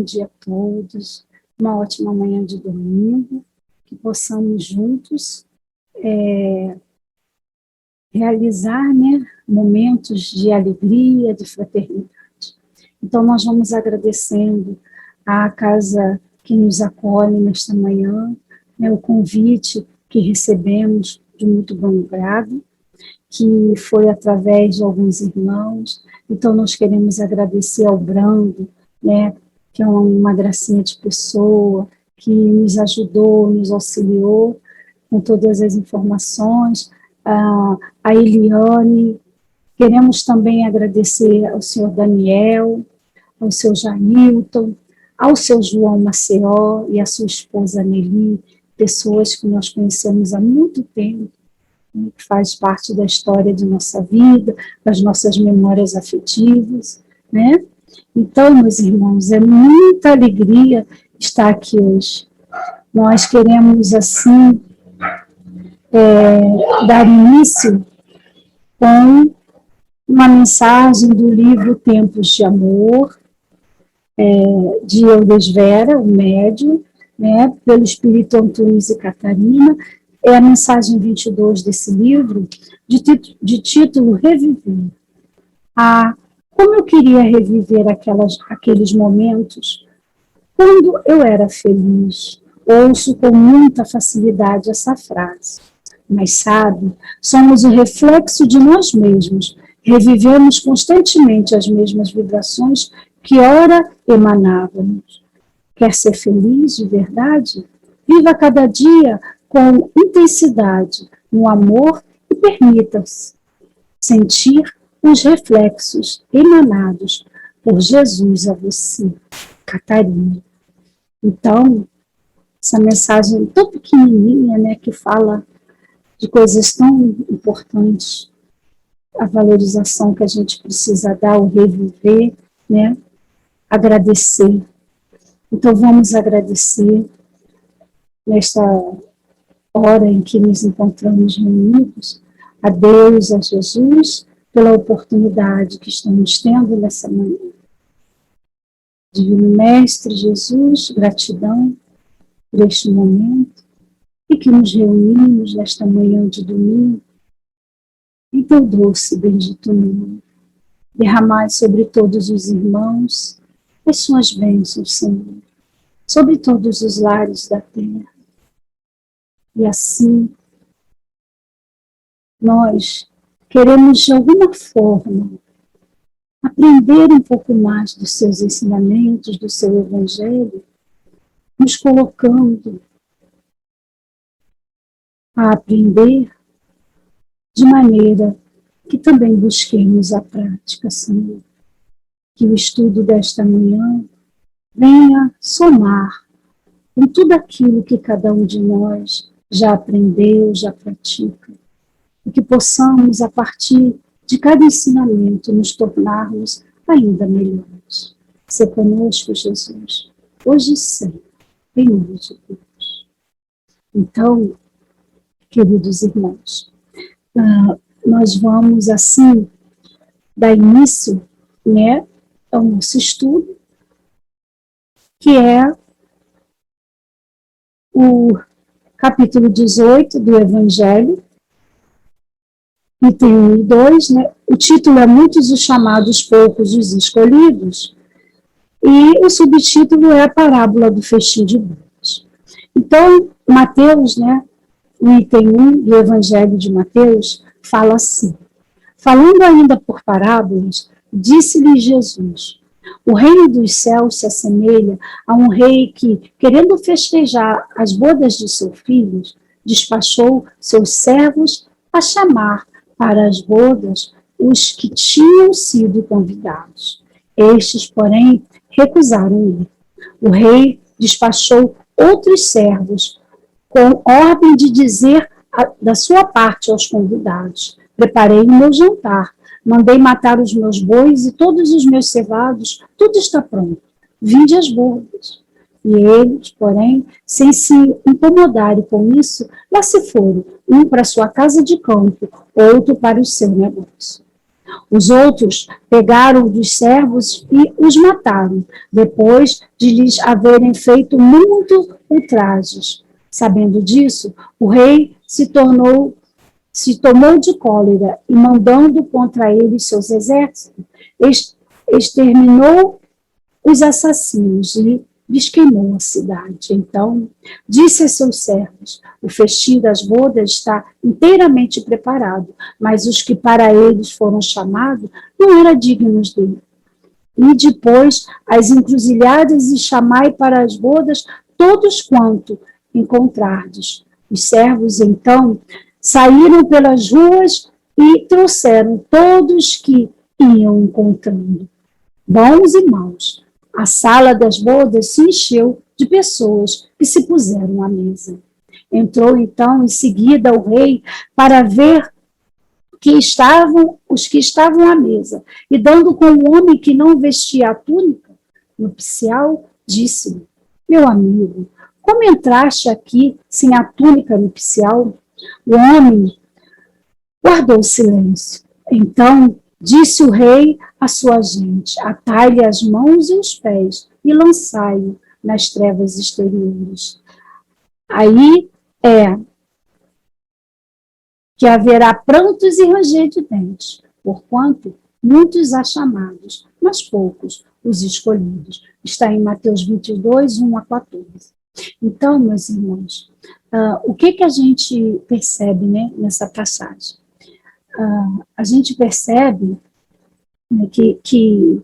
bom dia a todos, uma ótima manhã de domingo, que possamos juntos realizar, né, momentos de alegria, de fraternidade. Então, nós vamos agradecendo à casa que nos acolhe nesta manhã, né, o convite que recebemos de muito bom grado, que foi através de alguns irmãos. Então, nós queremos agradecer ao Brando, né, que é uma gracinha de pessoa, que nos ajudou, nos auxiliou com todas as informações, a Eliane. Queremos também agradecer ao senhor Daniel, ao seu Jailton, ao seu João Maceió e à sua esposa Nelly, pessoas que nós conhecemos há muito tempo, que faz parte da história de nossa vida, das nossas memórias afetivas, né? Então, meus irmãos, é muita alegria estar aqui hoje. Nós queremos, assim, dar início com uma mensagem do livro Tempos de Amor, de Eudes Vera, o médium, né, pelo Espírito Antunes e Catarina. É a mensagem 22 desse livro, de título Reviver. Como eu queria reviver aqueles momentos quando eu era feliz. Ouço com muita facilidade essa frase. Mas sabe, somos o reflexo de nós mesmos. Revivemos constantemente as mesmas vibrações que ora emanávamos. Quer ser feliz de verdade? Viva cada dia com intensidade, no amor, e permita-se sentir os reflexos emanados por Jesus a você, Catarina. Então, essa mensagem tão pequenininha, né, que fala de coisas tão importantes, a valorização que a gente precisa dar, o reviver, né, agradecer. Então, vamos agradecer nesta hora em que nos encontramos reunidos, a Deus, a Jesus, pela oportunidade que estamos tendo nessa manhã. Divino Mestre Jesus, gratidão por este momento, e que nos reunimos nesta manhã de domingo, em teu doce bendito nome. Derramai sobre todos os irmãos as suas bênçãos, Senhor, sobre todos os lares da terra. E assim, nós queremos de alguma forma aprender um pouco mais dos seus ensinamentos, do seu Evangelho, nos colocando a aprender de maneira que também busquemos a prática, Senhor. Que o estudo desta manhã venha somar com tudo aquilo que cada um de nós já aprendeu, já pratica. E que possamos, a partir de cada ensinamento, nos tornarmos ainda melhores. Sê conosco, Jesus, hoje e sempre, em nome de Deus. Então, queridos irmãos, nós vamos, assim, dar início, né, ao nosso estudo, que é o capítulo 18 do Evangelho, item 1 e 2, né? O título é Muitos os chamados, poucos os escolhidos, e o subtítulo é a parábola do festim de bodas. Então, Mateus, né, o item 1 do Evangelho de Mateus, fala assim: falando ainda por parábolas, disse-lhe Jesus: o reino dos céus se assemelha a um rei que, querendo festejar as bodas de seu filho, despachou seus servos a chamar para as bodas os que tinham sido convidados. Estes, porém, recusaram ir. O rei despachou outros servos com ordem de dizer da sua parte aos convidados: preparei o meu jantar, mandei matar os meus bois e todos os meus cevados, tudo está pronto. Vinde às bodas. E eles, porém, sem se incomodarem com isso, lá se foram, um para sua casa de campo, outro para o seu negócio. Os outros pegaram dos servos e os mataram, depois de lhes haverem feito muito ultrajes. Sabendo disso, o rei se tomou de cólera e, mandando contra eles seus exércitos, exterminou os assassinos e lhes queimou a cidade. Então, disse a seus servos: o festim das bodas está inteiramente preparado, mas os que para eles foram chamados não eram dignos dele. E depois as encruzilhadas e chamai para as bodas todos quanto encontrardes. Os servos, então, saíram pelas ruas e trouxeram todos que iam encontrando, bons e maus. A sala das bodas se encheu de pessoas que se puseram à mesa. Entrou então em seguida o rei para ver os que estavam à mesa, e dando com o homem que não vestia a túnica nupcial, disse-lhe: meu amigo, como entraste aqui sem a túnica nupcial? O homem guardou silêncio. Então disse o rei à sua gente: atai-lhe as mãos e os pés e lançai-o nas trevas exteriores. Aí que haverá prantos e ranger de dentes, porquanto muitos há chamados, mas poucos os escolhidos. Está em Mateus 22, 1 a 14. Então, meus irmãos, o que a gente percebe, né, nessa passagem? A gente percebe, né, que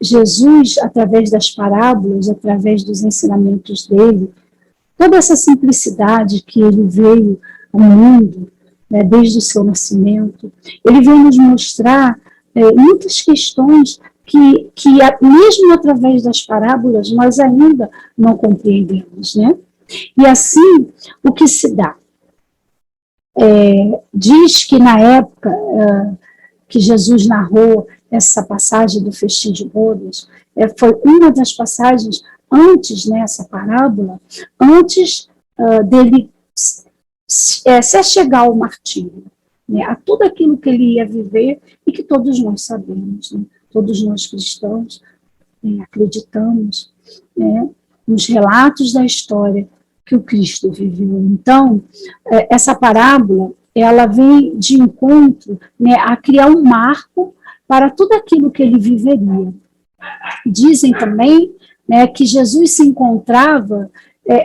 Jesus, através das parábolas, através dos ensinamentos dele, toda essa simplicidade que ele veio ao mundo, né, desde o seu nascimento, ele veio nos mostrar muitas questões que mesmo através das parábolas nós ainda não compreendemos, né? E assim, o que se dá? Diz que na época que Jesus narrou essa passagem do festim de bodas, foi uma das passagens antes, né, essa parábola, antes dele se achegar ao martírio, né, a tudo aquilo que ele ia viver e que todos nós sabemos, né, todos nós cristãos, né, acreditamos, né, nos relatos da história que o Cristo viveu. Então, essa parábola, ela vem de encontro, né, a criar um marco para tudo aquilo que ele viveria. Dizem também, né, que Jesus se encontrava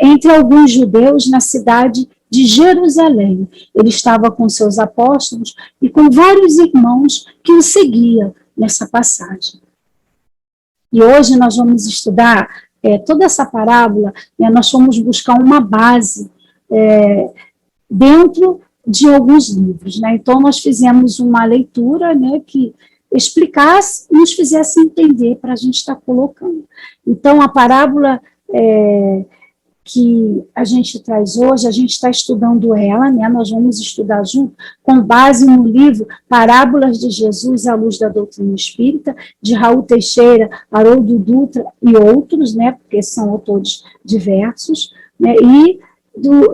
entre alguns judeus na cidade de Jerusalém. Ele estava com seus apóstolos e com vários irmãos que o seguiam nessa passagem. E hoje nós vamos estudar toda essa parábola, né, nós fomos buscar uma base dentro de alguns livros, né? Então nós fizemos uma leitura, né, que explicasse, nos fizesse entender para a gente estar colocando. Então a parábola que a gente traz hoje, a gente está estudando ela, né? Nós vamos estudar junto, com base no livro Parábolas de Jesus à Luz da Doutrina Espírita, de Raul Teixeira, Haroldo Dutra e outros, né? Porque são autores diversos, né? E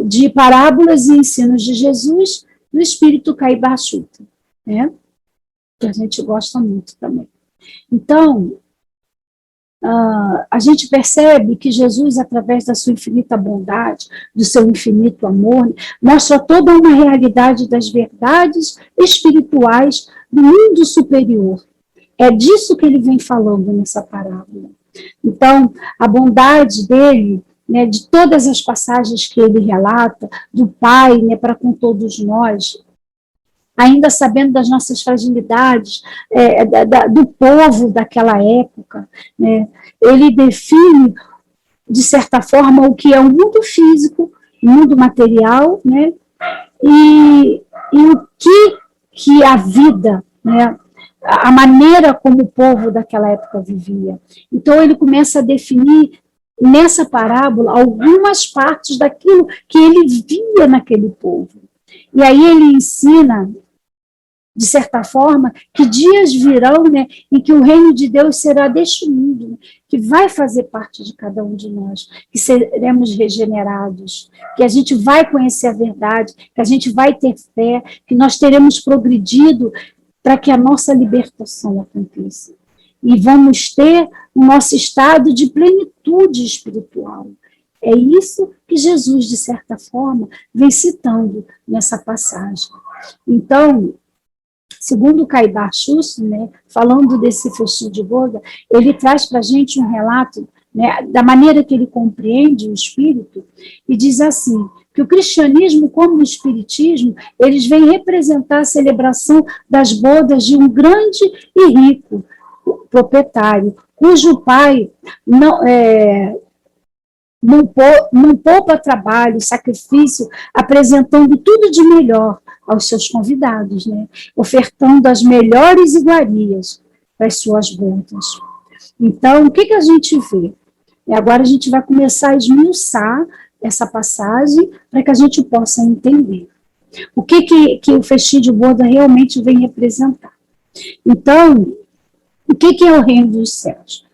de Parábolas e Ensinos de Jesus, do Espírito Caibar Chuta, né? Que a gente gosta muito também. Então, a gente percebe que Jesus, através da sua infinita bondade, do seu infinito amor, mostra toda uma realidade das verdades espirituais do mundo superior. É disso que ele vem falando nessa parábola. Então, a bondade dele, né, de todas as passagens que ele relata, do Pai, né, para com todos nós, ainda sabendo das nossas fragilidades, do povo daquela época, né? Ele define, de certa forma, o que é o mundo físico, o mundo material, né? E o que a vida, né? A maneira como o povo daquela época vivia. Então ele começa a definir nessa parábola algumas partes daquilo que ele via naquele povo. E aí ele ensina, de certa forma, que dias virão, né, em que o reino de Deus será deste mundo, né, que vai fazer parte de cada um de nós, que seremos regenerados, que a gente vai conhecer a verdade, que a gente vai ter fé, que nós teremos progredido para que a nossa libertação aconteça. E vamos ter o nosso estado de plenitude espiritual. É isso que Jesus, de certa forma, vem citando nessa passagem. Então, segundo Caidar Schuss, né, falando desse festim de boda, ele traz para a gente um relato, né, da maneira que ele compreende o espírito, e diz assim, que o cristianismo, como o espiritismo, eles vêm representar a celebração das bodas de um grande e rico proprietário, cujo pai não poupa trabalho, sacrifício, apresentando tudo de melhor aos seus convidados, né? Ofertando as melhores iguarias para as suas bodas. Então, o que a gente vê? E agora a gente vai começar a esmiuçar essa passagem para que a gente possa entender o que o festim de boda realmente vem representar. Então, o que é o reino dos céus?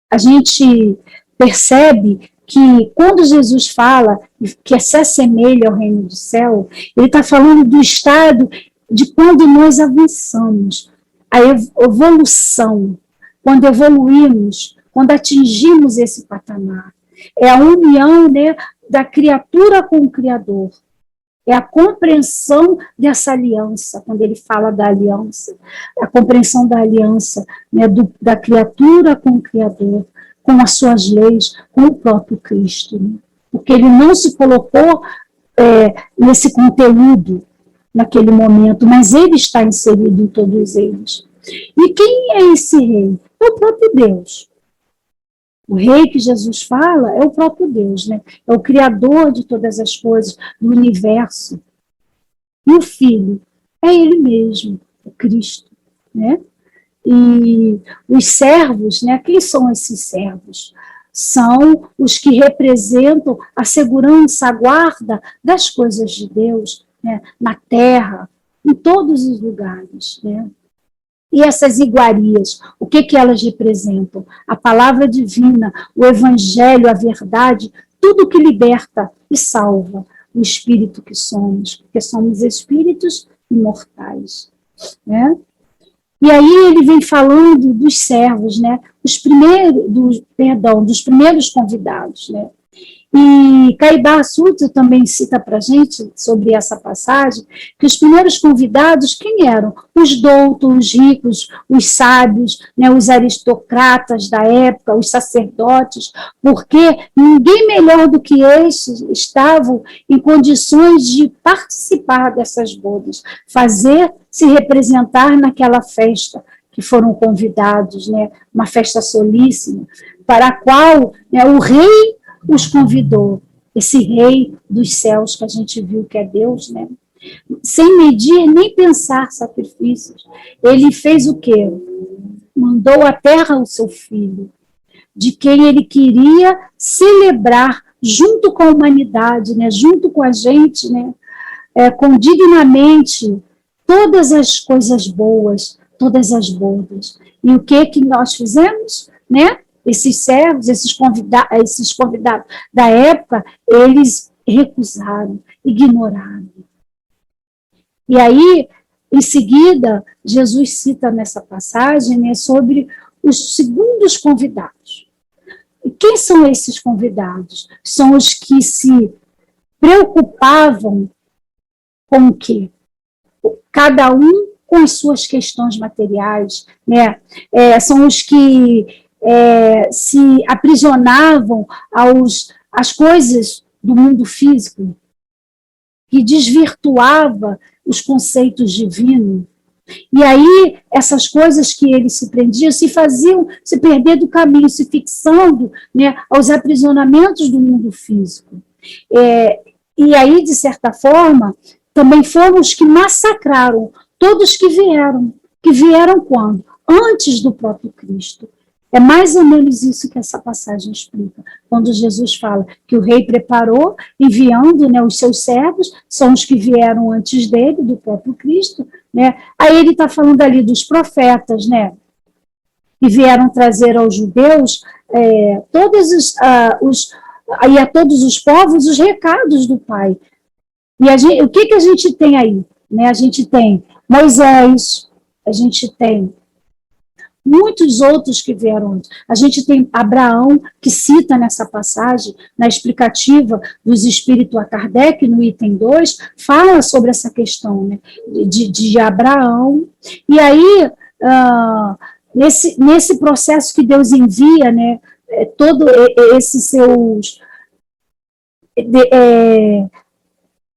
A gente percebe que quando Jesus fala que se assemelha ao reino do céu, ele está falando do estado de quando nós avançamos, a evolução, quando evoluímos, quando atingimos esse patamar. É a união, né, da criatura com o Criador. É a compreensão dessa aliança, quando ele fala da aliança, a compreensão da aliança, né, da criatura com o Criador, com as suas leis, com o próprio Cristo. Né? Porque ele não se colocou nesse conteúdo naquele momento, mas ele está inserido em todos eles. E quem é esse rei? É o próprio Deus. O rei que Jesus fala é o próprio Deus, né? É o criador de todas as coisas, do universo. E o filho é ele mesmo, o Cristo, né? E os servos, né? Quem são esses servos? São os que representam a segurança, a guarda das coisas de Deus, né? Na terra, em todos os lugares, né? E essas iguarias, o que elas representam? A palavra divina, o evangelho, a verdade, tudo que liberta e salva o espírito que somos, porque somos espíritos imortais, né? E aí ele vem falando dos servos, né? Dos primeiros convidados, né? E Caidar Sutta também cita para a gente, sobre essa passagem, que os primeiros convidados, quem eram? Os doutos, os ricos, os sábios, né, os aristocratas da época, os sacerdotes, porque ninguém melhor do que estes estavam em condições de participar dessas bodas, fazer se representar naquela festa que foram convidados, né, uma festa solícima, para a qual, né, o rei os convidou, esse rei dos céus que a gente viu que é Deus, né? Sem medir nem pensar sacrifícios. Ele fez o quê? Mandou à terra o seu filho, de quem ele queria celebrar junto com a humanidade, né? Junto com a gente, né? Com dignamente todas as coisas boas, todas as bodas. E o que nós fizemos, né? Esses servos, esses convidados da época, eles recusaram, ignoraram. E aí, em seguida, Jesus cita nessa passagem, né, sobre os segundos convidados. E quem são esses convidados? São os que se preocupavam com o quê? Cada um com as suas questões materiais, né? São os que se aprisionavam às coisas do mundo físico, que desvirtuava os conceitos divinos. E aí, essas coisas que eles se prendiam, se faziam se perder do caminho, se fixando, né, aos aprisionamentos do mundo físico. E aí, de certa forma, também foram os que massacraram todos que vieram. Que vieram quando? Antes do próprio Cristo. É mais ou menos isso que essa passagem explica. Quando Jesus fala que o rei preparou, enviando, né, os seus servos, são os que vieram antes dele, do próprio Cristo. Né? Aí ele está falando ali dos profetas, né, que vieram trazer aos judeus a todos os povos os recados do Pai. E o que a gente tem aí? Né? A gente tem Moisés, a gente tem muitos outros que vieram antes. A gente tem Abraão, que cita nessa passagem, na explicativa dos Espíritos a Kardec, no item 2, fala sobre essa questão, né, de Abraão. E aí, nesse processo que Deus envia, né, todo esses seus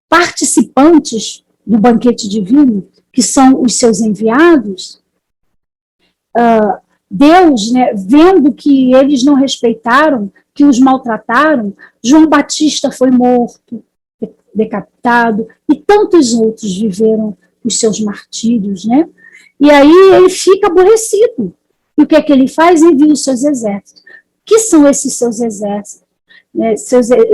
participantes do banquete divino, que são os seus enviados, Deus, né, vendo que eles não respeitaram, que os maltrataram, João Batista foi morto, decapitado, e tantos outros viveram os seus martírios, né? E aí ele fica aborrecido. E o que é que ele faz? Envia os seus exércitos. Que são esses seus exércitos?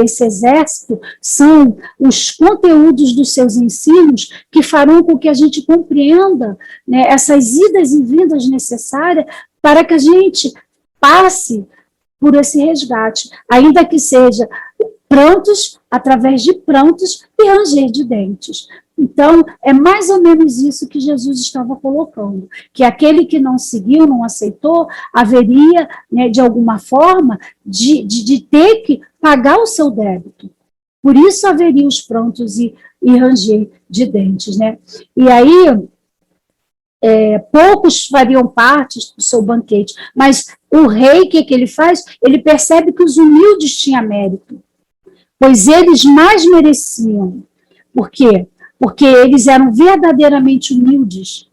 Esse exército são os conteúdos dos seus ensinos que farão com que a gente compreenda, né, essas idas e vindas necessárias para que a gente passe por esse resgate, ainda que seja prantos, através de prantos e ranger de dentes. Então, é mais ou menos isso que Jesus estava colocando, que aquele que não seguiu, não aceitou, haveria, né, de alguma forma, de ter que pagar o seu débito. Por isso haveria os prantos e ranger de dentes, né? E aí, poucos fariam parte do seu banquete, mas o rei, o que ele faz? Ele percebe que os humildes tinham mérito, pois eles mais mereciam. Por quê? Porque eles eram verdadeiramente humildes.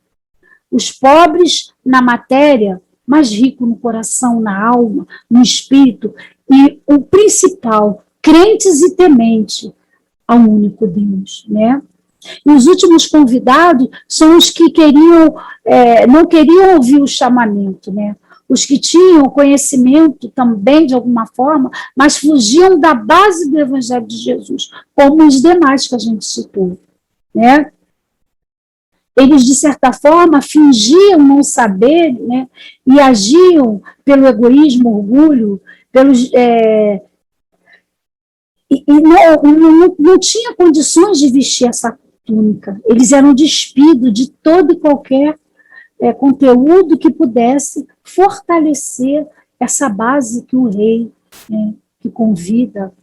Os pobres na matéria, mas ricos no coração, na alma, no espírito, e o principal, crentes e tementes ao único Deus, né? E os últimos convidados são os que não queriam ouvir o chamamento, né? Os que tinham conhecimento também, de alguma forma, mas fugiam da base do Evangelho de Jesus, como os demais que a gente citou, né? Eles, de certa forma, fingiam não saber, né? E agiam pelo egoísmo, orgulho, não tinha condições de vestir essa túnica. Eles eram despidos de todo e qualquer conteúdo que pudesse fortalecer essa base que o rei, né, que convida,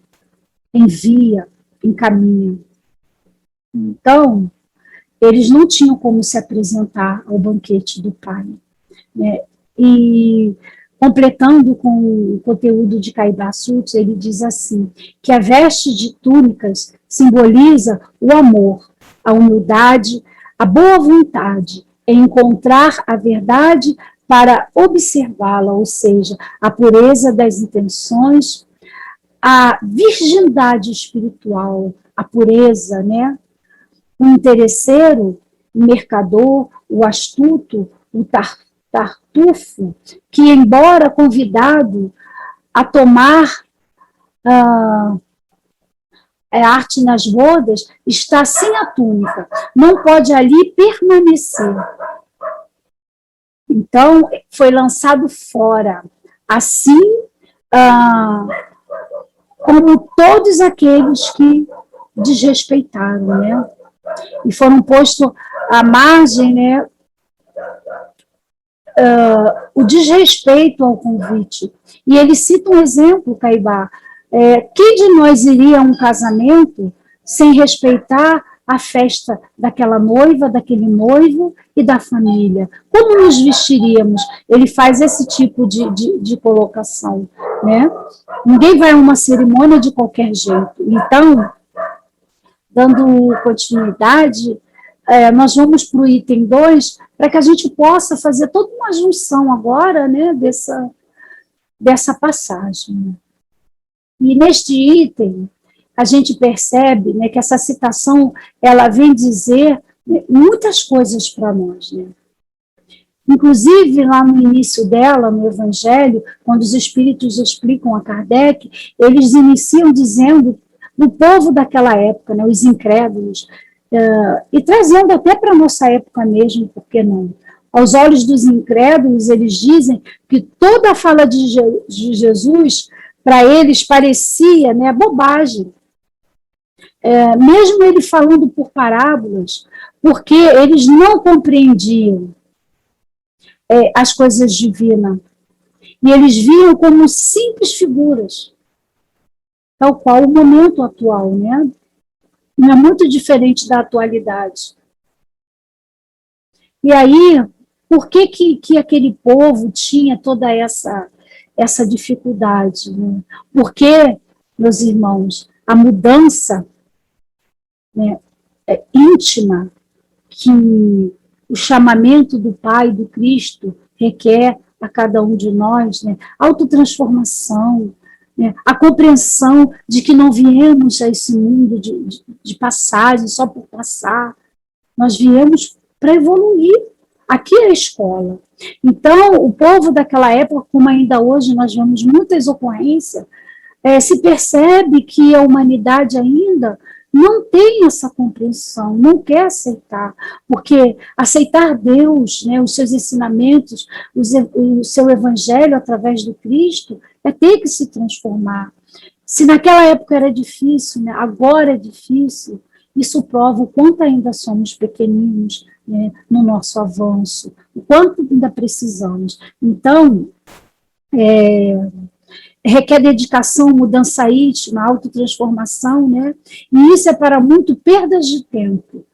envia, encaminha. Então, eles não tinham como se apresentar ao banquete do Pai, né? E, completando com o conteúdo de Caibá Sutras, ele diz assim, que a veste de túnicas simboliza o amor, a humildade, a boa vontade, em encontrar a verdade para observá-la, ou seja, a pureza das intenções, a virgindade espiritual, a pureza, né? O interesseiro, o mercador, o astuto, o tartufo, que, embora convidado a tomar arte nas bodas, está sem a túnica, não pode ali permanecer. Então, foi lançado fora. Assim, como todos aqueles que desrespeitaram, né? E foram postos à margem, né? O desrespeito ao convite. E ele cita um exemplo, Caibá. Quem de nós iria a um casamento sem respeitar a festa daquela noiva, daquele noivo e da família? Como nos vestiríamos? Ele faz esse tipo de colocação, né? Ninguém vai a uma cerimônia de qualquer jeito. Então, dando continuidade, nós vamos para o item 2, para que a gente possa fazer toda uma junção agora, né, dessa passagem. E neste item, a gente percebe, né, que essa citação, ela vem dizer, né, muitas coisas para nós, né? Inclusive, lá no início dela, no Evangelho, quando os Espíritos explicam a Kardec, eles iniciam dizendo do povo daquela época, né, os incrédulos, e trazendo até para a nossa época mesmo, por que não? Aos olhos dos incrédulos, eles dizem que toda a fala de Jesus, para eles, parecia, né, bobagem. Mesmo ele falando por parábolas, porque eles não compreendiam as coisas divinas. E eles viam como simples figuras, tal qual o momento atual, né? Não é muito diferente da atualidade. E aí, por que aquele povo tinha toda essa dificuldade? Né? Porque, meus irmãos, a mudança, né, íntima que o chamamento do Pai, do Cristo, requer a cada um de nós, né? Autotransformação, né? A compreensão de que não viemos a esse mundo de passagem, só por passar, nós viemos para evoluir. Aqui é a escola. Então, o povo daquela época, como ainda hoje nós vemos muitas ocorrências, se percebe que a humanidade ainda não tem essa compreensão, não quer aceitar, porque aceitar Deus, né, os seus ensinamentos, o seu evangelho através do Cristo, é ter que se transformar. Se naquela época era difícil, né, agora é difícil, isso prova o quanto ainda somos pequeninos, né, no nosso avanço, o quanto ainda precisamos. Então, requer dedicação, mudança íntima, autotransformação, né? E isso é para muito perdas de tempo.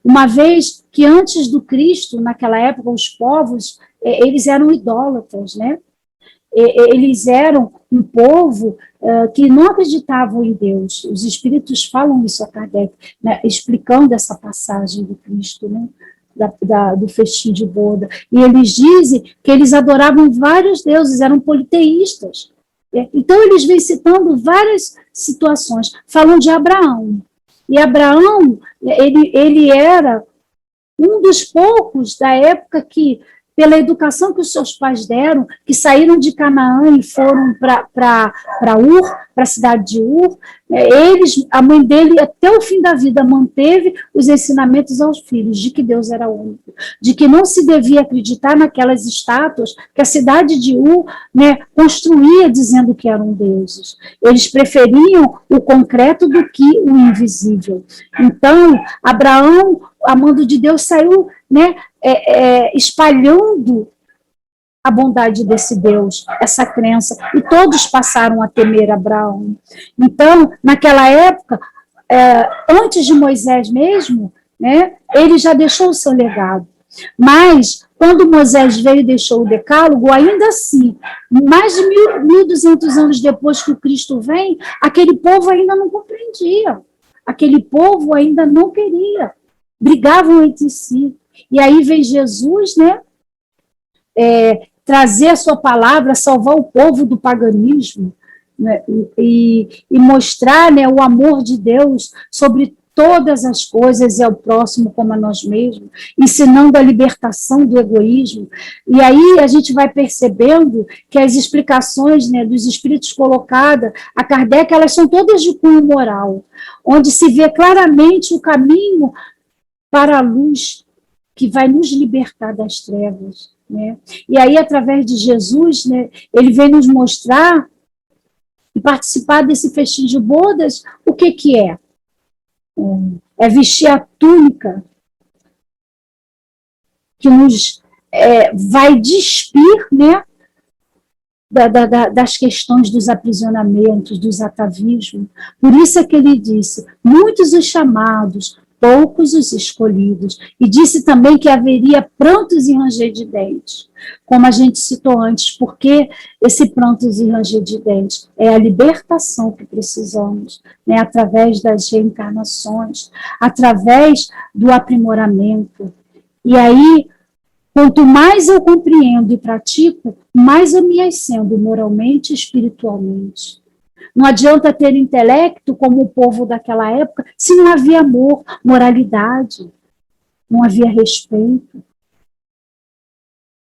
Uma vez que antes do Cristo, naquela época, os povos, eles eram idólatras, né? Eles eram um povo que não acreditavam em Deus. Os espíritos falam isso a Kardec, né? Explicando essa passagem do Cristo, né? Do festim de boda. E eles dizem que eles adoravam vários deuses, eram politeístas. Então, eles vêm citando várias situações. Falam de Abraão. E Abraão, ele era um dos poucos da época que, pela educação que os seus pais deram, que saíram de Canaã e foram para Ur, para a cidade de Ur, a mãe dele, até o fim da vida, manteve os ensinamentos aos filhos de que Deus era único, de que não se devia acreditar naquelas estátuas que a cidade de Ur, né, construía dizendo que eram deuses. Eles preferiam o concreto do que o invisível. Então, Abraão, amando de Deus, saiu, né, espalhando a bondade desse Deus, essa crença, e todos passaram a temer Abraão. Então, naquela época, antes de Moisés mesmo, né, ele já deixou o seu legado. Mas, quando Moisés veio e deixou o decálogo, ainda assim, mais de 1.200 anos depois que o Cristo vem, aquele povo ainda não compreendia, aquele povo ainda não queria, brigavam entre si. E aí vem Jesus, né, trazer a sua palavra, salvar o povo do paganismo, né, e mostrar, né, o amor de Deus sobre todas as coisas e ao próximo como a nós mesmos, ensinando a libertação do egoísmo. E aí a gente vai percebendo que as explicações, né, dos espíritos colocadas a Kardec, elas são todas de cunho moral, onde se vê claramente o caminho para a luz que vai nos libertar das trevas, né? E aí, através de Jesus, né, ele vem nos mostrar e participar desse festim de bodas, o que é? É vestir a túnica que nos vai despir, né, das questões dos aprisionamentos, dos atavismos. Por isso é que ele disse, muitos os chamados, poucos os escolhidos. E disse também que haveria prantos e ranger de dentes, como a gente citou antes, porque esse prantos e ranger de dentes é a libertação que precisamos, né, através das reencarnações, através do aprimoramento. E aí, quanto mais eu compreendo e pratico, mais eu me ascendo moralmente e espiritualmente. Não adianta ter intelecto como o povo daquela época se não havia amor, moralidade, não havia respeito.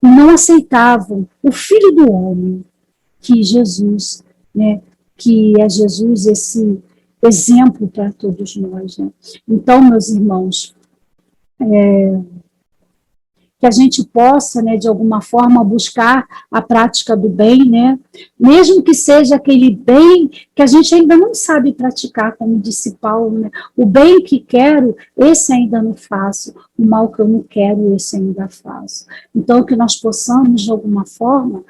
E não aceitavam o Filho do Homem, que Jesus, né, que é Jesus esse exemplo para todos nós. Né? Então, meus irmãos, que a gente possa, né, de alguma forma, buscar a prática do bem, né, mesmo que seja aquele bem que a gente ainda não sabe praticar, como disse Paulo, né, o bem que quero, esse ainda não faço, o mal que eu não quero, esse ainda faço. Então, que nós possamos, de alguma forma,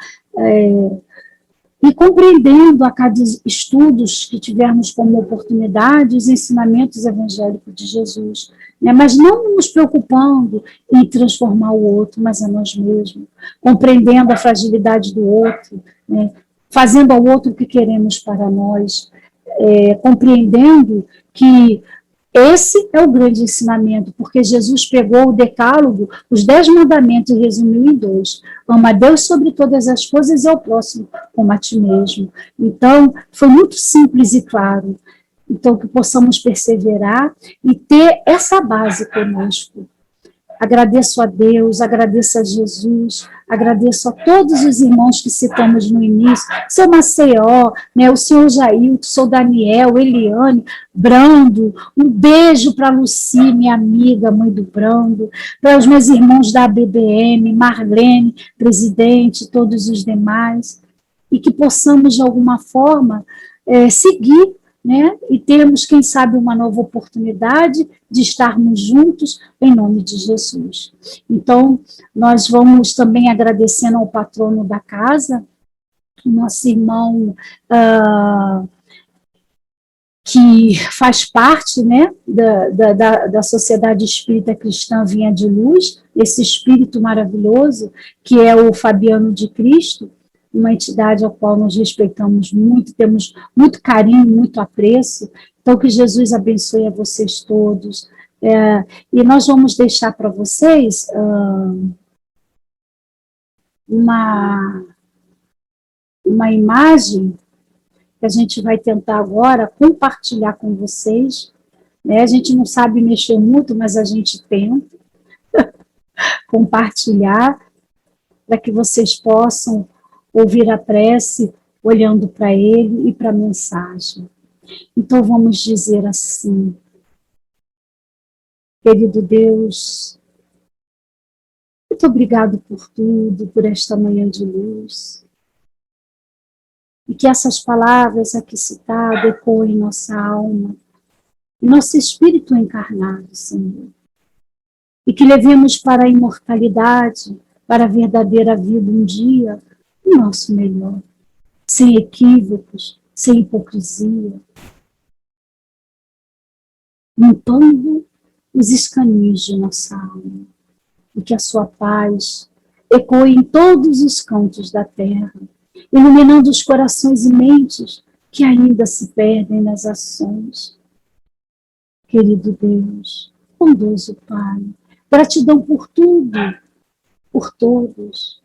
e compreendendo a cada estudos que tivermos como oportunidade, os ensinamentos evangélicos de Jesus, né? Mas não nos preocupando em transformar o outro, mas a nós mesmos, compreendendo a fragilidade do outro, né? Fazendo ao outro o que queremos para nós, compreendendo que esse é o grande ensinamento, porque Jesus pegou o decálogo, os 10 mandamentos, e resumiu em 2. Ama a Deus sobre todas as coisas e ao próximo como a ti mesmo. Então, foi muito simples e claro. Então, que possamos perseverar e ter essa base conosco. Agradeço a Deus, agradeço a Jesus, agradeço a todos os irmãos que citamos no início, seu Maceió, né, o senhor Jair, o senhor Daniel, Eliane, Brando, um beijo para a Luci, minha amiga, mãe do Brando, para os meus irmãos da BBM, Marlene, presidente, todos os demais, e que possamos, de alguma forma, seguir, né? E termos, quem sabe, uma nova oportunidade de estarmos juntos em nome de Jesus. Então, nós vamos também agradecendo ao patrono da casa, nosso irmão que faz parte, né, da Sociedade Espírita Cristã Vinha de Luz, esse espírito maravilhoso que é o Fabiano de Cristo, uma entidade a qual nós respeitamos muito, temos muito carinho, muito apreço. Então, que Jesus abençoe a vocês todos. E nós vamos deixar para vocês uma imagem que a gente vai tentar agora compartilhar com vocês. Né? A gente não sabe mexer muito, mas a gente tenta compartilhar para que vocês possam ouvir a prece olhando para ele e para a mensagem. Então vamos dizer assim: querido Deus, muito obrigado por tudo, por esta manhã de luz. E que essas palavras aqui citadas ecoem em nossa alma, em nosso espírito encarnado, Senhor. E que levemos para a imortalidade, para a verdadeira vida um dia, o nosso melhor, sem equívocos, sem hipocrisia, limpando os escaninhos de nossa alma, e que a sua paz ecoe em todos os cantos da terra, iluminando os corações e mentes que ainda se perdem nas ações. Querido Deus, bondoso Pai, gratidão por tudo, por todos,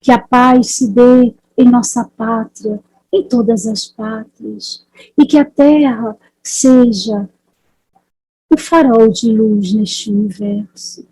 que a paz se dê em nossa pátria, em todas as pátrias, e que a terra seja o farol de luz neste universo.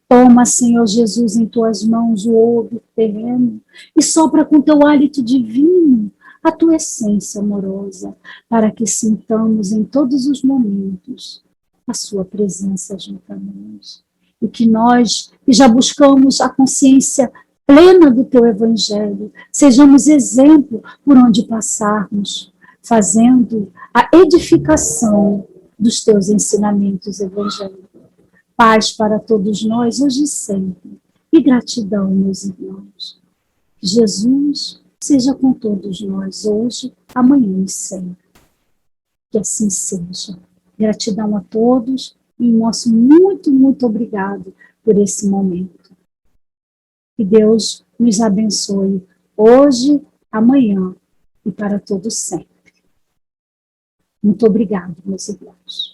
Toma, Senhor Jesus, em tuas mãos o ouro terreno e sopra com teu hálito divino a tua essência amorosa, para que sintamos em todos os momentos a sua presença junto a nós. E que nós, que já buscamos a consciência plena do teu evangelho, sejamos exemplo por onde passarmos, fazendo a edificação dos teus ensinamentos evangélicos. Paz para todos nós, hoje e sempre. E gratidão, meus irmãos. Jesus seja com todos nós, hoje, amanhã e sempre. Que assim seja. Gratidão a todos e nosso muito, muito obrigado por esse momento. Que Deus nos abençoe hoje, amanhã e para todos sempre. Muito obrigado, meus irmãos.